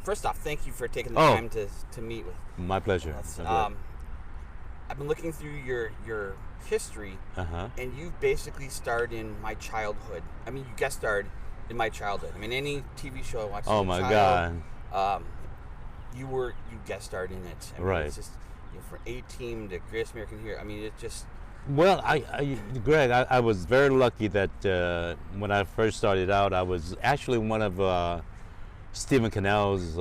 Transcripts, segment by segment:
first off, thank you for taking the time to meet with my pleasure. us. I've been looking through your history, and you've basically starred in my childhood. I mean, you guest starred in my childhood. I mean, any TV show I watched. Oh my God! You guest starred in it. I mean, right. It's just from A-Team to Greatest American Hero. I mean, it just. Well, Greg, I was very lucky that when I first started out, I was actually one of Stephen Cannell's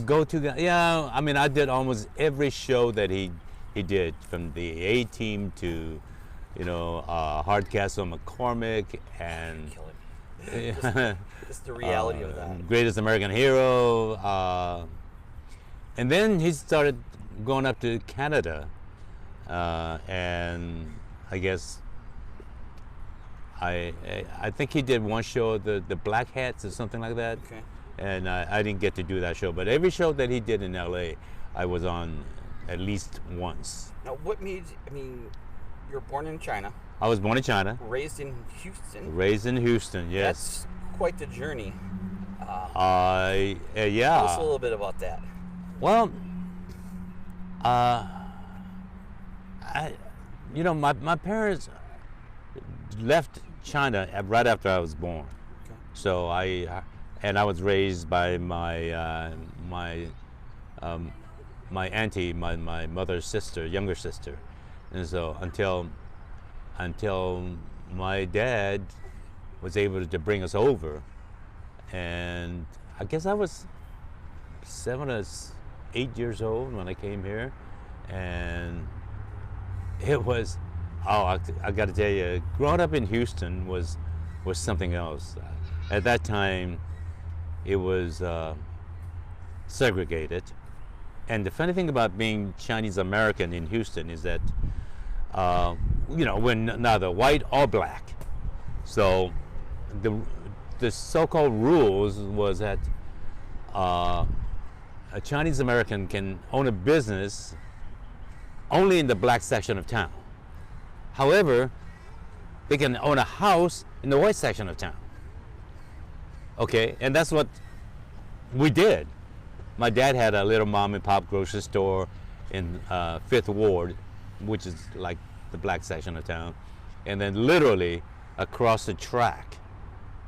go-to guy. Yeah, I mean, I did almost every show that he did, from the A-Team to, Hardcastle McCormick and just the reality of that. Greatest American Hero, and then he started going up to Canada, and I guess I think he did one show, the Black Hats or something like that. Okay. And I didn't get to do that show, but every show that he did in LA, I was on at least once. Now, what made? I mean, you were born in China. I was born in China. Raised in Houston. Raised in Houston, yes. That's quite the journey. Yeah. Tell us a little bit about that. Well, my parents left China right after I was born. Okay. So I was raised by my auntie, my mother's sister, younger sister, and so until my dad was able to bring us over, and I guess I was 7 or 8 years old when I came here, and it was, I got to tell you, growing up in Houston was something else. At that time, it was segregated, and the funny thing about being Chinese American in Houston is that we're neither white or black. So the so-called rules was that a Chinese American can own a business only in the black section of town. However, they can own a house in the white section of town. Okay, and that's what we did. My dad had a little mom and pop grocery store in 5th Ward, which is like the black section of town. And then literally across the track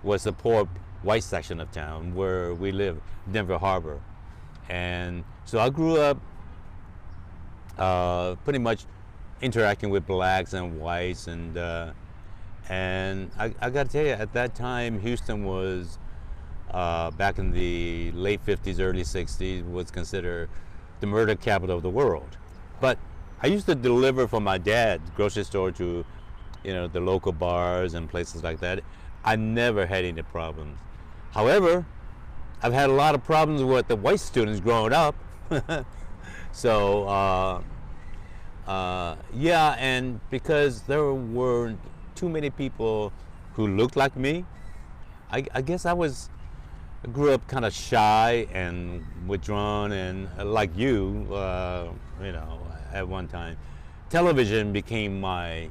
was the poor white section of town where we live, Denver Harbor. And so I grew up pretty much interacting with blacks and whites, and I got to tell you, at that time, Houston was, back in the late 50s, early 60s, was considered the murder capital of the world. But I used to deliver from my dad's grocery store to, the local bars and places like that. I never had any problems. However, I've had a lot of problems with the white students growing up. So, yeah, and because there were too many people who looked like me, I guess I grew up kind of shy and withdrawn, and like you, at one time, television became my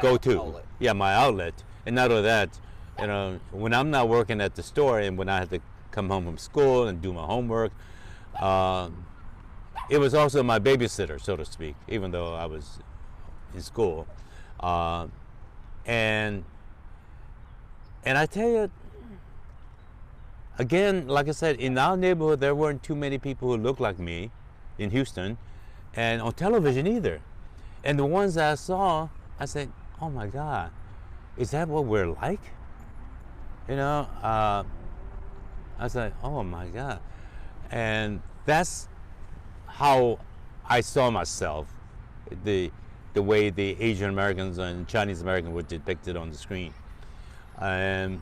go-to. Outlet. Yeah, my outlet. And not only that, when I'm not working at the store and when I had to come home from school and do my homework, it was also my babysitter, so to speak, even though I was in school. And I tell you, again, like I said, in our neighborhood, there weren't too many people who looked like me in Houston, and on television either. And the ones that I saw, I said, oh my God, is that what we're like? I said, oh my God. And that's how I saw myself, the way the Asian Americans and Chinese Americans were depicted on the screen. And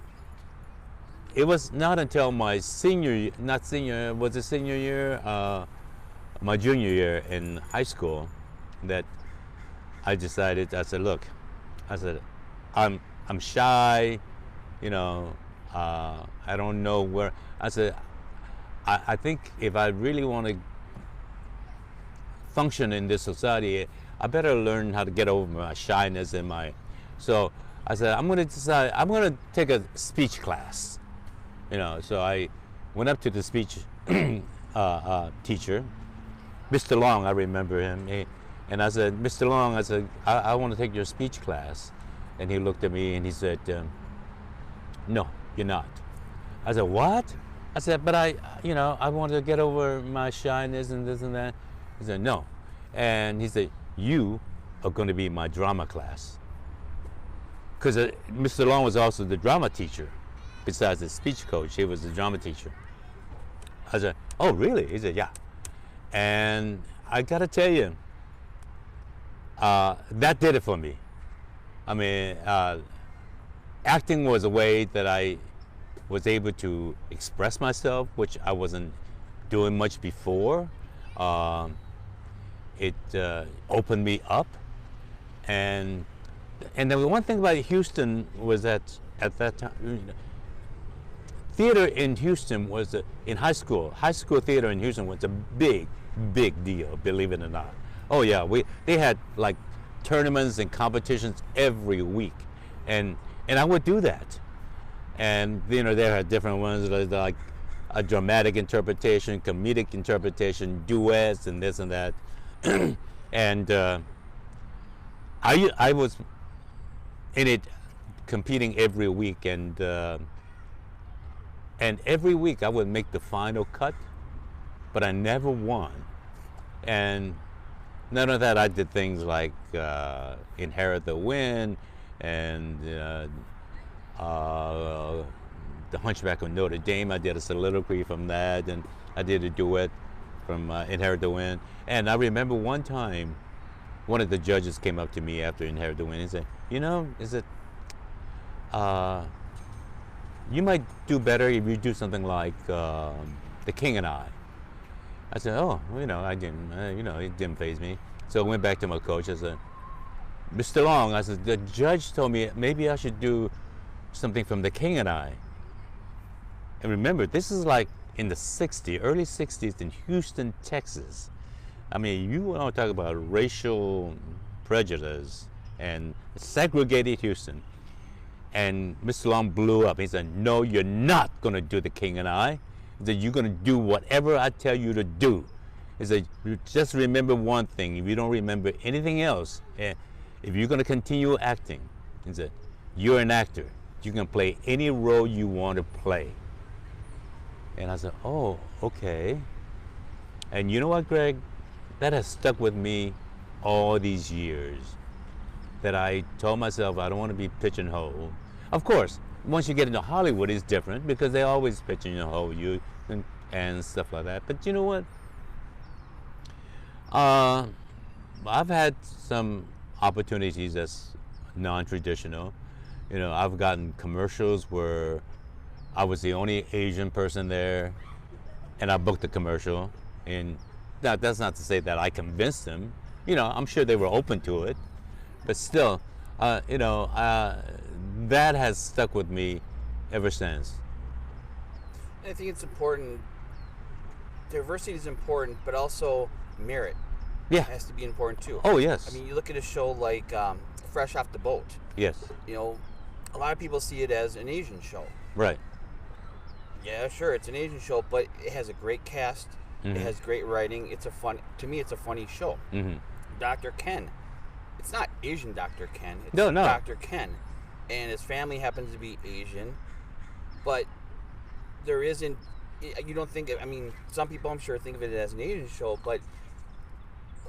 it was not until my senior year, my junior year in high school, that I decided, I said, look, I'm shy, I don't know where. I said, I think if I really want to function in this society, I better learn how to get over my shyness and so I said, I'm going to take a speech class. So I went up to the speech teacher, Mr. Long, I remember him. And I said, Mr. Long, I want to take your speech class. And he looked at me and he said, no, you're not. I said, what? I said, but I want to get over my shyness and this and that. He said, no. And he said, you are going to be my drama class. Because Mr. Long was also the drama teacher. Besides the speech coach, he was the drama teacher. I said, oh, really? He said, yeah. And I got to tell you, that did it for me. I mean, acting was a way that I was able to express myself, which I wasn't doing much before. It opened me up. And the one thing about Houston was that at that time, theater in Houston was, in high school theater in Houston was a big deal, believe it or not. Oh yeah, they had like tournaments and competitions every week. And I would do that. And there are different ones like a dramatic interpretation, comedic interpretation, duets, and this and that. And I was in it, competing every week, and every week I would make the final cut, but I never won. And none of that. I did things like Inherit the Wind and The Hunchback of Notre Dame. I did a soliloquy from that, and I did a duet from Inherit the Wind. And I remember one time, one of the judges came up to me after Inherit the Wind and said, you might do better if you do something like The King and I. I said, oh, I didn't, it didn't faze me. So I went back to my coach. I said, Mr. Long, I said, the judge told me maybe I should do something from The King and I. And remember, this is like in the early 60s in Houston, Texas. I mean, you want to talk about racial prejudice and segregated Houston. And Mr. Long blew up. He said, no, you're not going to do The King and I. He said, you're going to do whatever I tell you to do. He said, just remember one thing. If you don't remember anything else, if you're going to continue acting, he said, you're an actor. You can play any role you want to play. And I said, oh, okay. And you know what, Greg? That has stuck with me all these years. That I told myself I don't want to be pigeonholed. Of course, once you get into Hollywood, it's different because they always pigeonhole you and stuff like that. But you know what? I've had some opportunities that's non-traditional. I've gotten commercials where I was the only Asian person there, and I booked the commercial. And that's not to say that I convinced them. I'm sure they were open to it, but still, that has stuck with me ever since. I think it's important. Diversity is important, but also merit. Yeah, has to be important too. Oh yes. I mean, you look at a show like Fresh Off the Boat. Yes. A lot of people see it as an Asian show. Right. Yeah, sure, it's an Asian show, but it has a great cast. Mm-hmm. It has great writing. To me, it's a funny show. Mm-hmm. Dr. Ken. It's not Asian Dr. Ken. It's no. Dr. Ken. And his family happens to be Asian. But there isn't, you don't think, some people I'm sure think of it as an Asian show, but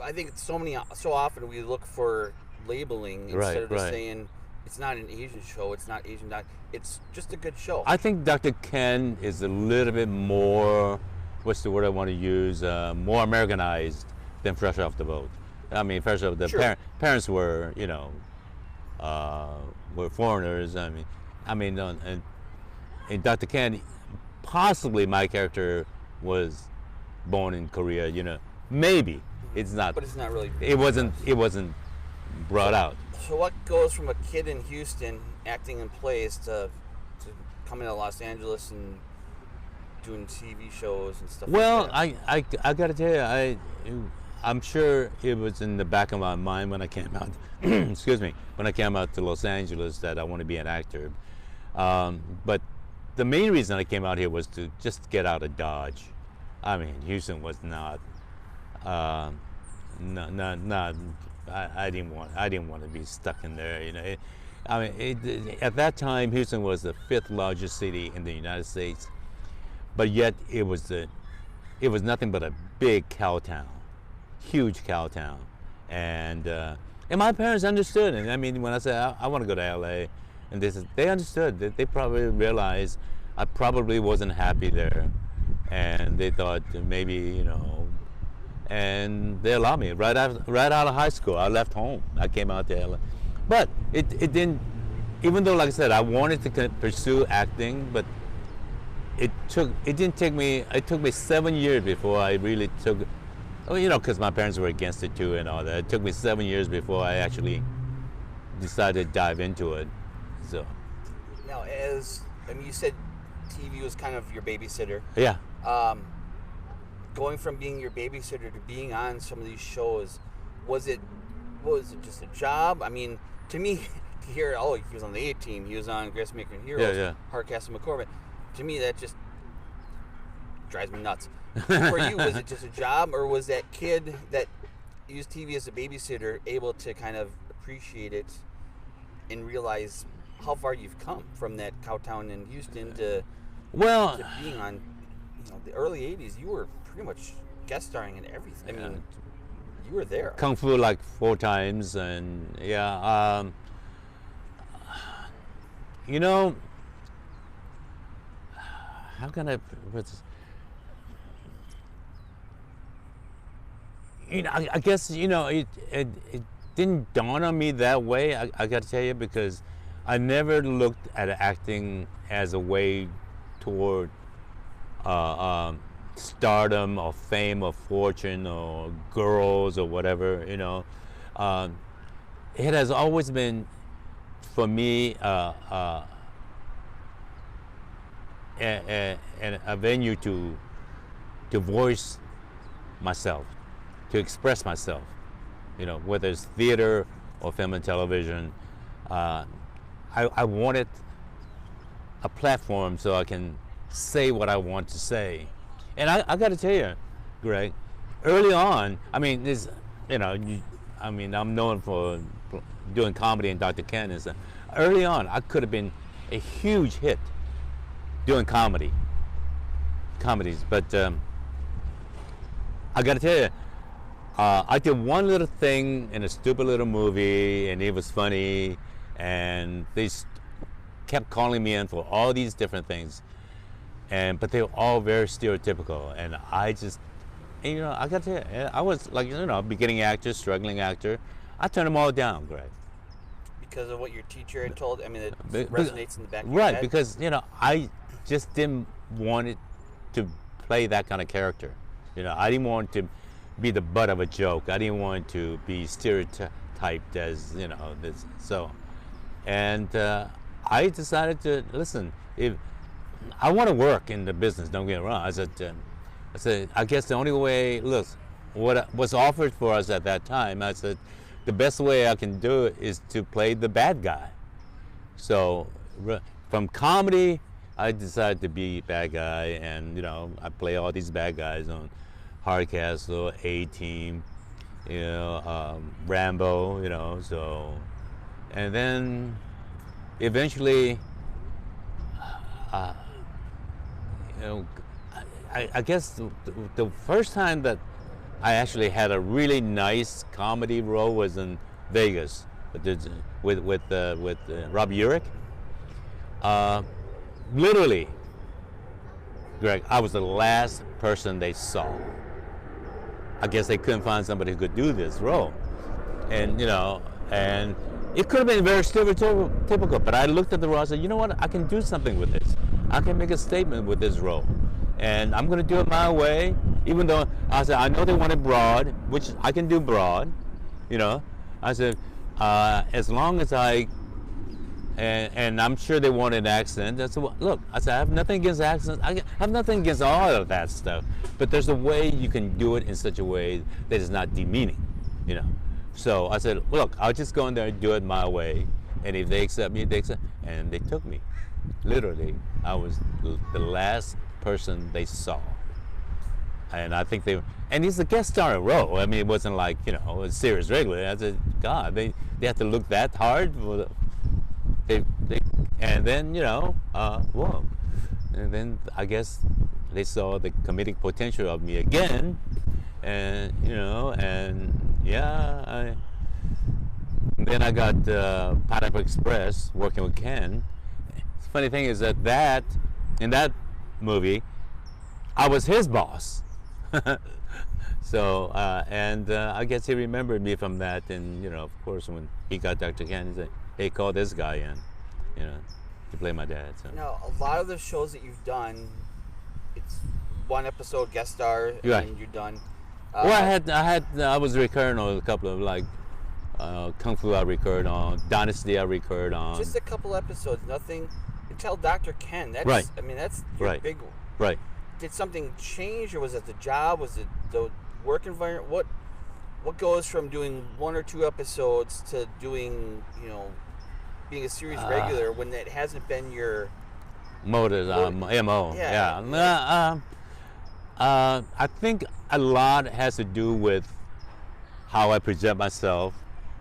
I think so often we look for labeling instead of just saying, it's not an Asian show, it's not Asian, it's just a good show. I think Dr. Ken is a little bit more, what's the word I want to use, more Americanized than Fresh Off the Boat. Fresh Off the sure. Parents were, were foreigners. And Dr. Ken, possibly my character was born in Korea, maybe. It's not. But it's not really. It wasn't brought out. So what goes from a kid in Houston acting in plays to coming to Los Angeles and doing TV shows and stuff well, like that? I got to tell you, I'm sure it was in the back of my mind when I came out. Excuse me, when I came out to Los Angeles that I want to be an actor. But the main reason I came out here was to just get out of Dodge. I mean, Houston was not. Not. I didn't want to be stuck in there. You know. At that time, Houston was the 5th largest city in the United States, but yet it was nothing but a big cow town, huge cow town, and my parents understood. And I mean, when I said I want to go to L.A., and they understood. They probably realized I probably wasn't happy there, and they thought maybe, you know, and they allowed me right out of high school. I left home. I came out to LA. But it didn't, even though, like I said, I wanted to pursue acting, but it took me 7 years before I really took, you know, because my parents were against it too and all that. It took me 7 years before I actually decided to dive into it. So. Now, you said TV was kind of your babysitter. Yeah. Going from being your babysitter to being on some of these shows, was it just a job? I mean, to me, to hear, oh, he was on the A-Team, he was on Greatest Maker and Heroes, Hardcastle McCormick, to me that just drives me nuts. For you, was it just a job, or was that kid that used TV as a babysitter able to kind of appreciate it and realize how far you've come from that cowtown in Houston to being on, you know, the early 80s? You were pretty much guest starring in everything. I mean, you were there. Kung Fu like 4 times, and you know, how can I put this? You know, I guess, you know, it didn't dawn on me that way. I got to tell you, because I never looked at acting as a way toward stardom or fame or fortune or girls or whatever, you know. It has always been, for me, a venue to voice myself, to express myself, you know, whether it's theater or film and television. I wanted a platform so I can say what I want to say. And I got to tell you, Greg, early on, I mean, I'm known for doing comedy in Dr. Ken and stuff. Early on, I could have been a huge hit doing comedies. But I got to tell you, I did one little thing in a stupid little movie, and it was funny, and they kept calling me in for all these different things. But they were all very stereotypical, and I just, you know, I got to tell you, I was like, you know, beginning actor, struggling actor. I turned them all down, Greg. Because of what your teacher had told? I mean, it resonates in the back of your head? Right, head? because, you know, I just didn't want it to play that kind of character. You know, I didn't want to be the butt of a joke. I didn't want to be stereotyped as, you know, this. So, and I decided to, listen, if I want to work in the business, don't get me wrong. I said, I guess the only way, look, what was offered for us at that time, I said, the best way I can do it is to play the bad guy. So from comedy, I decided to be bad guy, and, you know, I play all these bad guys on Hardcastle, A-Team, you know, Rambo, you know, so, and then eventually, you know, I guess the first time that I actually had a really nice comedy role was in Vegas with Robbie Urich. Literally, Greg, I was the last person they saw. I guess they couldn't find somebody who could do this role, and, you know, and it could have been very stereotypical, but I looked at the role and said, you know what, I can do something with this. I can make a statement with this role, and I'm going to do it my way. Even though I said, I know they wanted broad, which I can do broad, you know. I said, as long as I and I'm sure they wanted an accent. I said, well, look, I said, I have nothing against accents. I have nothing against all of that stuff. But there's a way you can do it in such a way that is not demeaning, you know. So I said, look, I'll just go in there and do it my way. And if they accept me, they accept. And they took me. Literally, I was the last person they saw. And I think and he's a guest star in a row. I mean, it wasn't like, you know, a serious regular. I said, God, they have to look that hard for and then, you know, well, and then I guess they saw the comedic potential of me again, and, you know, and yeah, then I got Pineapple Express working with Ken. The funny thing is that in that movie, I was his boss. So, and I guess he remembered me from that, and, you know, of course, when he got Dr. Ken, he said, hey, call this guy in, you know, to play my dad. So. Now, a lot of the shows that you've done, it's one episode guest star, and then you're done. Well, I was recurring on a couple of, like, Kung Fu I recurred on, Dynasty I recurred on. Just a couple episodes, nothing, until Dr. Ken. That's, right. I mean, that's your big one. Right. Did something change, or was it the job? Was it the work environment? What goes from doing 1 or 2 episodes to doing, you know, being a series regular when it hasn't been your motive, MO? Yeah. I think a lot has to do with how I present myself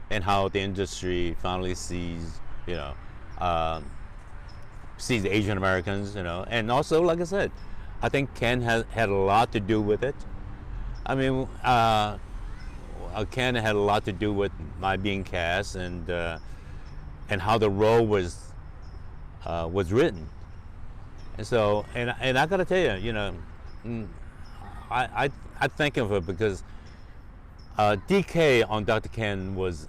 and how the industry finally sees, you know, sees the Asian Americans, you know, and also, like I said, I think Ken had a lot to do with it. I mean, Ken had a lot to do with my being cast and how the role was written. And so, and I got to tell you, you know, I thank him for it because DK on Dr. Ken was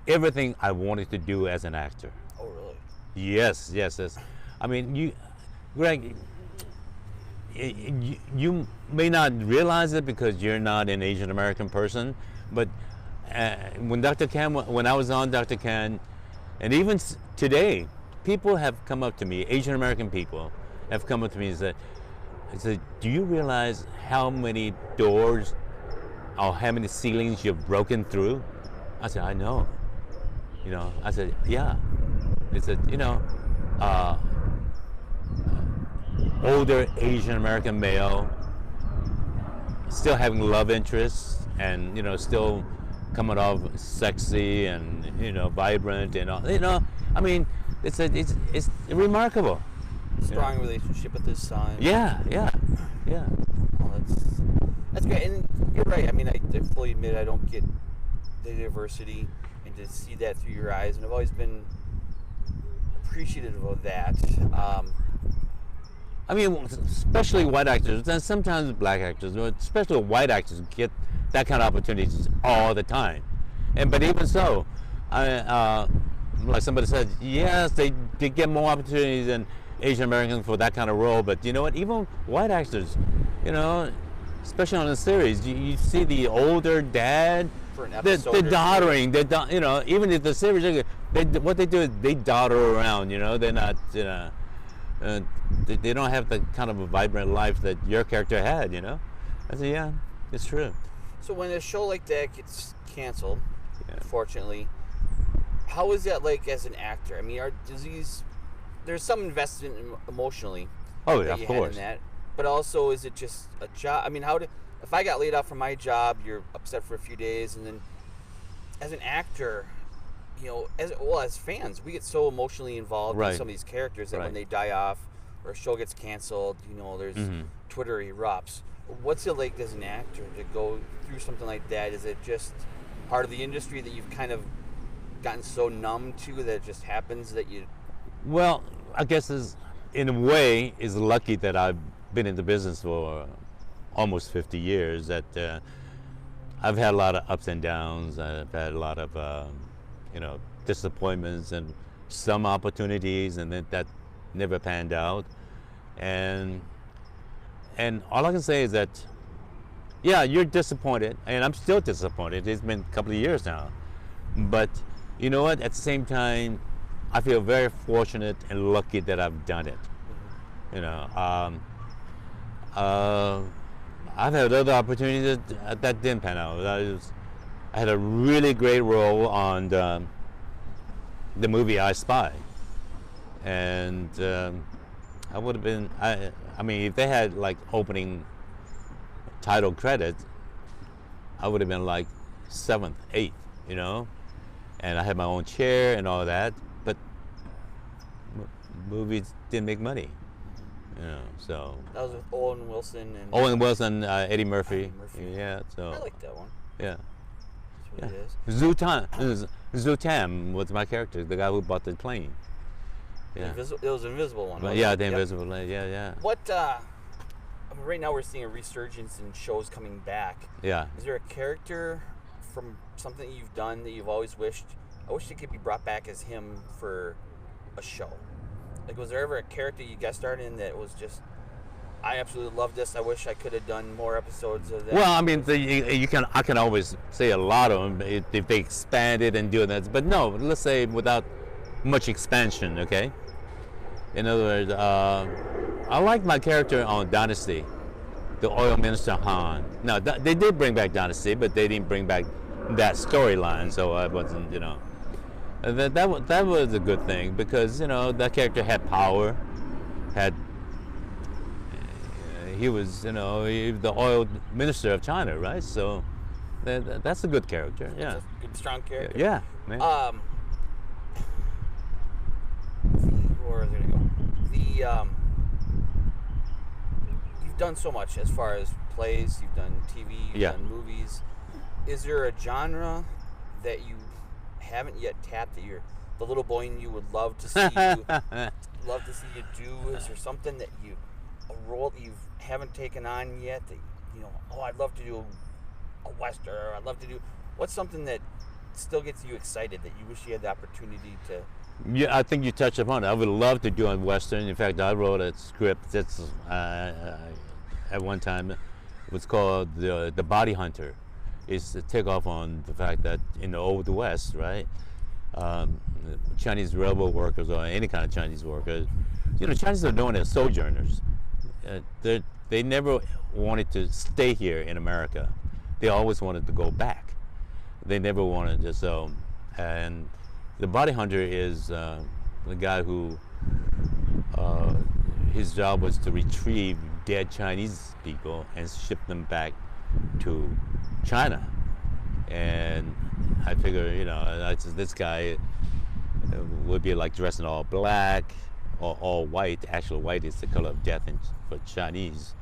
everything I wanted to do as an actor. Oh, really? Yes. I mean, Greg, you may not realize it because you're not an Asian American person, but when I was on Dr. Ken, and even today, people have come up to me, Asian American people have come up to me and said, do you realize how many doors or how many ceilings you've broken through? I said, I know. You know, I said, yeah. They said, you know, older Asian American male, still having love interests, and, you know, still coming off sexy and, you know, vibrant and all, you know. I mean, it's remarkable. Strong relationship with his son. Yeah. Well, that's great, and you're right. I mean, I fully admit I don't get the diversity, and to see that through your eyes, and I've always been appreciative of that. I mean, especially white actors, and sometimes black actors, but especially white actors get that kind of opportunities all the time. But even so, like somebody said, yes, they get more opportunities than Asian Americans for that kind of role. But you know what? Even white actors, you know, especially on the series, you see the older dad. For an episode, they're doddering. You know, even if the series, what they do is they dodder around. You know, they're not. You know, they don't have the kind of a vibrant life that your character had. You know, I said, yeah, it's true. So when a show like that gets canceled, unfortunately, how is that like as an actor? I mean, there's some investment emotionally. Oh, yeah, of course. In that, but also, is it just a job? I mean, if I got laid off from my job, you're upset for a few days, and then as an actor, you know, as fans, we get so emotionally involved in some of these characters that when they die off or a show gets canceled, you know, there's Twitter erupts. What's it like as an actor to go through something like that? Is it just part of the industry that you've kind of gotten so numb to that it just happens that you? Well, I guess in a way is lucky that I've been in the business for almost 50 years. That I've had a lot of ups and downs. I've had a lot of you know, disappointments and some opportunities, and then that never panned out. And all I can say is that, yeah, you're disappointed, and I'm still disappointed. It's been a couple of years now. But you know what? At the same time, I feel very fortunate and lucky that I've done it. You know, I've had other opportunities that didn't pan out. I had a really great role on the movie I Spy, and I would have been. I mean, if they had like opening title credits, I would have been like 7th, 8th, you know, and I had my own chair and all that. But movies didn't make money, you know. So that was with Owen Wilson and Eddie Murphy. Eddie Murphy. Yeah. So I like that one. yeah. That's what it is. Zhu Tam was my character, the guy who bought the plane. Yeah. It was an Invisible one. But yeah, the Invisible Plane. Yeah, yeah. What? I mean, right now we're seeing a resurgence in shows coming back. Yeah. Is there a character from something that you've done that you've always wished? I wish it could be brought back as him for a show. Like, was there ever a character you guest starred in that was just, I absolutely love this. I wish I could have done more episodes of that. Well, I mean, I can always say a lot of them if they expanded and do that. But no, let's say without much expansion, okay? In other words, I like my character on Dynasty, the oil minister Han. Now, they did bring back Dynasty, but they didn't bring back that storyline, so I wasn't, you know. That was a good thing because, you know, that character had power, he was, you know, the oil minister of China, right? So that's a good character. Yeah. It's a good, strong character. Yeah, man. Where is it gonna go? You've done so much as far as plays. You've done TV. You've done movies. Is there a genre that you haven't yet tapped that you're the little boy in you would love to see you do? Is there something that a role that you haven't taken on yet that, you know, oh, I'd love to do a Western, or I'd love to do, what's something that still gets you excited that you wish you had the opportunity to? Yeah, I think you touched upon it. I would love to do a Western. In fact, I wrote a script that's at one time, it was called The Body Hunter. It's to take off on the fact that in the Old West, right, Chinese railroad workers or any kind of Chinese workers, you know, Chinese are known as sojourners. They never wanted to stay here in America. They always wanted to go back. They never wanted to, so, and the body hunter is the guy who, his job was to retrieve dead Chinese people and ship them back to China. And I figure, you know, this guy would be like dressed in all black or all white. Actual white is the color of death for Chinese.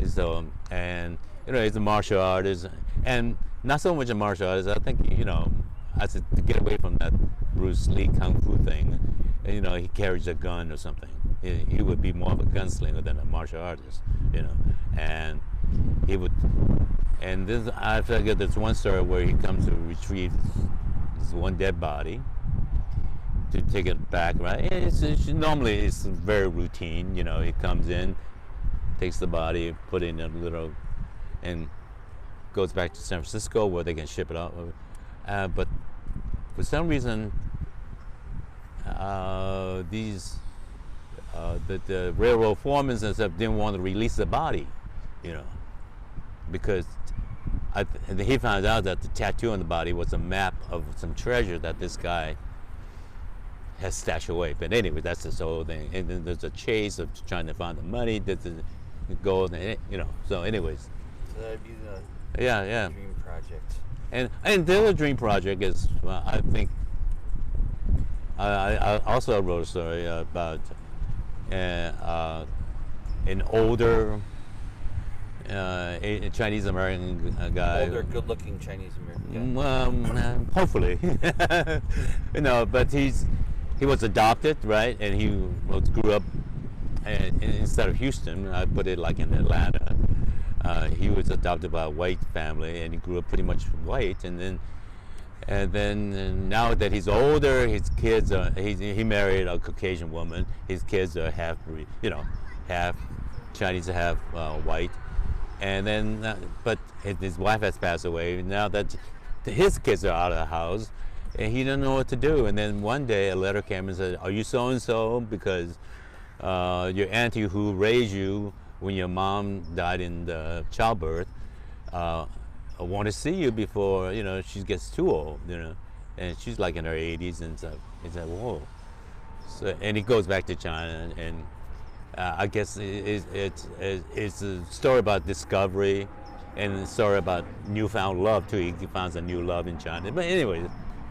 So, and you know, he's a martial artist, and not so much a martial artist. I think, you know, I said to get away from that Bruce Lee kung fu thing. And, you know, he carries a gun or something. He would be more of a gunslinger than a martial artist, you know. And he would, and this, I figured there's one story where he comes to retrieve this one dead body to take it back, right? Normally it's very routine, you know. He comes in, takes the body, put it in a little, and goes back to San Francisco where they can ship it out. But for some reason, the railroad foremen and stuff didn't want to release the body, you know, because he found out that the tattoo on the body was a map of some treasure that this guy has stashed away. But anyway, that's this whole thing. And then there's a chase of trying to find the money, the gold, you know. So, anyways. So that'd be the dream project. And the other dream project is, I think, I also wrote a story about an older a Chinese American guy. Older, good-looking Chinese American guy. Hopefully, you know. But he was adopted, right? And he grew up. And instead of Houston, I put it like in Atlanta. He was adopted by a white family, and he grew up pretty much white. And then now that he's older, his kids are. He married a Caucasian woman. His kids are half Chinese, half white. And then, but his wife has passed away. Now that his kids are out of the house, and he didn't know what to do. And then one day a letter came and said, "Are you so and so? Because your auntie who raised you when your mom died in the childbirth, I want to see you before she gets too old, and she's like in her 80s." And so he said, "Whoa!" So, and he goes back to China, and I guess it's a story about discovery, and a story about newfound love too. He finds a new love in China. But anyway,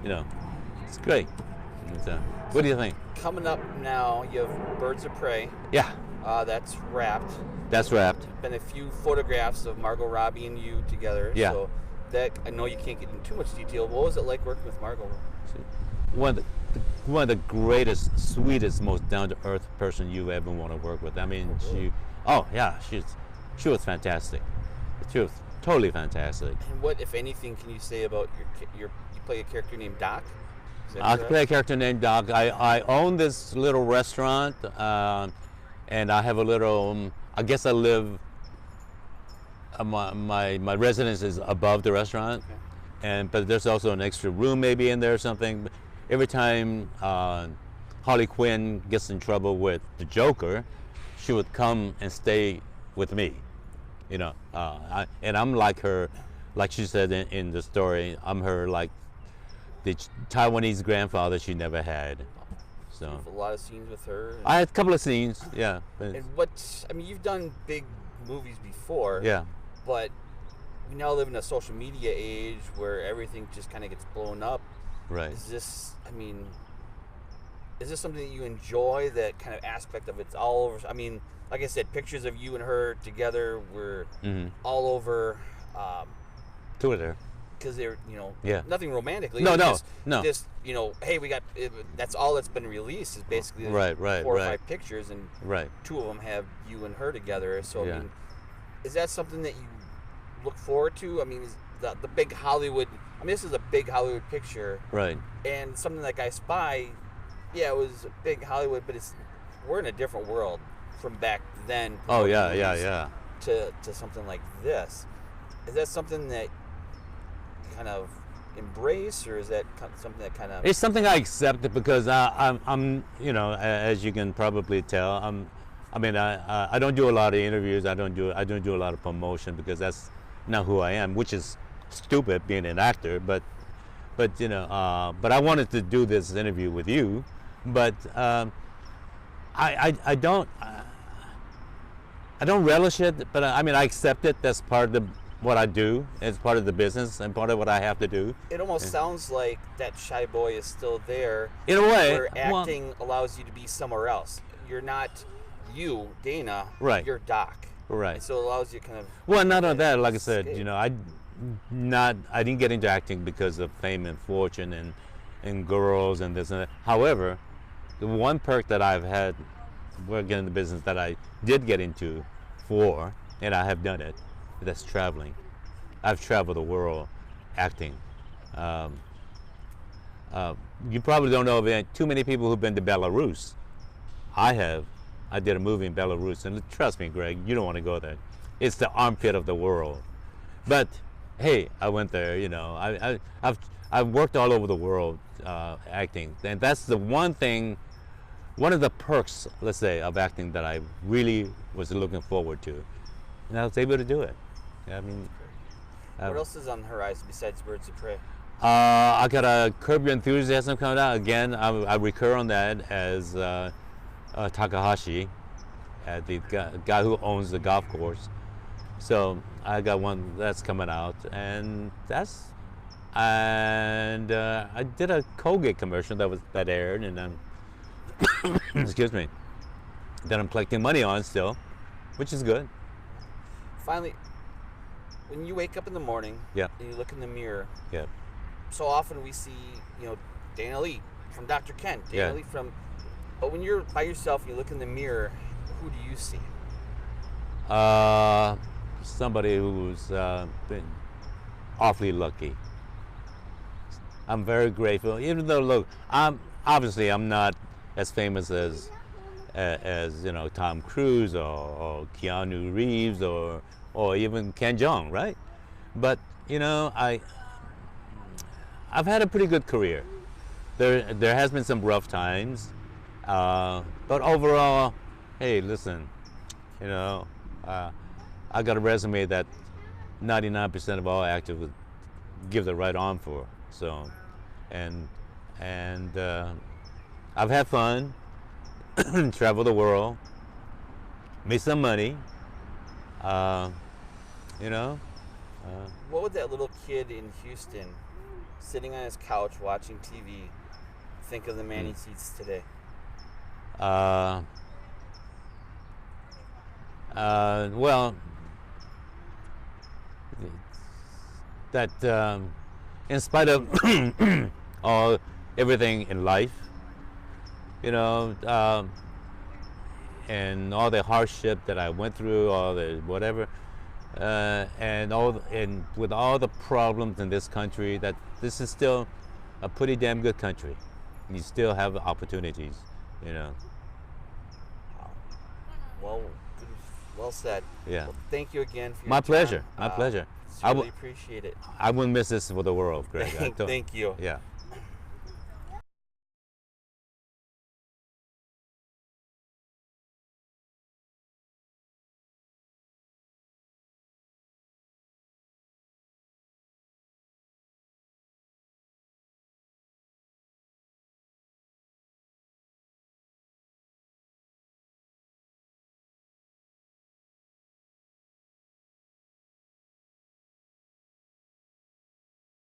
it's great. What do you think? Coming up now, you have Birds of Prey. Yeah. That's wrapped. That's wrapped. Been a few photographs of Margot Robbie and you together. Yeah. So that, I know you can't get into too much detail. What was it like working with Margot? One of the greatest, sweetest, most down-to-earth person you ever want to work with. I mean, she was fantastic. She was totally fantastic. And what, if anything, can you say about you play a character named Doc? I play a character named Doc. I own this little restaurant, and I have a little. I guess I live. My residence is above the restaurant, okay. But there's also an extra room maybe in there or something. Every time Harley Quinn gets in trouble with the Joker, she would come and stay with me, and I'm like her, like she said in the story. I'm her like the Taiwanese grandfather she never had. So a lot of scenes with her. I had a couple of scenes, yeah. And you've done big movies before. Yeah. But we now live in a social media age where everything just kind of gets blown up. Right. Is this something that you enjoy, that kind of aspect of it's all over? I mean, like I said, pictures of you and her together were all over Twitter. Because they're, yeah. nothing romantically. No. Just, hey, we got, that's all that's been released is basically right, 4 or 5 pictures, and right. 2 of them have you and her together. So, yeah. I mean, is that something that you look forward to? I mean, is the big Hollywood, this is a big Hollywood picture. Right. And something like I Spy, yeah, it was a big Hollywood, but we're in a different world from back then. Oh, yeah. To something like this. Is that something that kind of embrace, or is that something that kind of? It's something I accept because I'm as you can probably tell, I don't do a lot of interviews. I don't do a lot of promotion because that's not who I am, which is stupid being an actor. But I wanted to do this interview with you, but I don't relish it. But I accept it. That's part of what I do. It's part of the business and part of what I have to do. It almost sounds like that shy boy is still there. In a way. Where acting allows you to be somewhere else. You're not you, Dana. Right. You're Doc. Right. And so it allows you kind of... Well, not only that, like I said, I didn't get into acting because of fame and fortune and girls and this and that. However, the one perk that I've had working in the business that I did get into for, and I have done it, that's traveling. I've traveled the world acting. You probably don't know of too many people who've been to Belarus. I have. I did a movie in Belarus, and trust me, Greg, you don't want to go there. It's the armpit of the world. But hey, I went there. I've worked all over the world acting, and that's the one thing. One of the perks, let's say, of acting that I really was looking forward to, and I was able to do it. What else is on the horizon besides Birds of Prey? I got a Curb Your Enthusiasm coming out again. I recur on that as Takahashi, the guy who owns the golf course. So I got one that's coming out, and I did a Colgate commercial that aired, and I'm excuse me, that I'm collecting money on still, which is good. Finally, when you wake up in the morning, yeah, and you look in the mirror, yeah, so often we see, Dana Lee from Dr. Ken, Dana Lee from, but when you're by yourself and you look in the mirror, who do you see? Somebody who's been awfully lucky. I'm very grateful, even though, look, I'm not as famous as Tom Cruise or Keanu Reeves or even Ken Jeong, right? But I've had a pretty good career. There has been some rough times, but overall, hey, listen, you know, I got a resume that 99% of all actors would give the right arm for. So, and I've had fun, traveled the world, made some money. You know. What would that little kid in Houston, sitting on his couch watching TV, think of the man he sees today? Well, that in spite of everything in life, you know, and all the hardship that I went through, all the whatever, and with all the problems in this country, that this is still a pretty damn good country. You still have opportunities, you know. Well said. Yeah. Well, thank you again for your My time. pleasure. My pleasure. Really appreciate it. I wouldn't miss this for the world, Greg. Thank you. Yeah.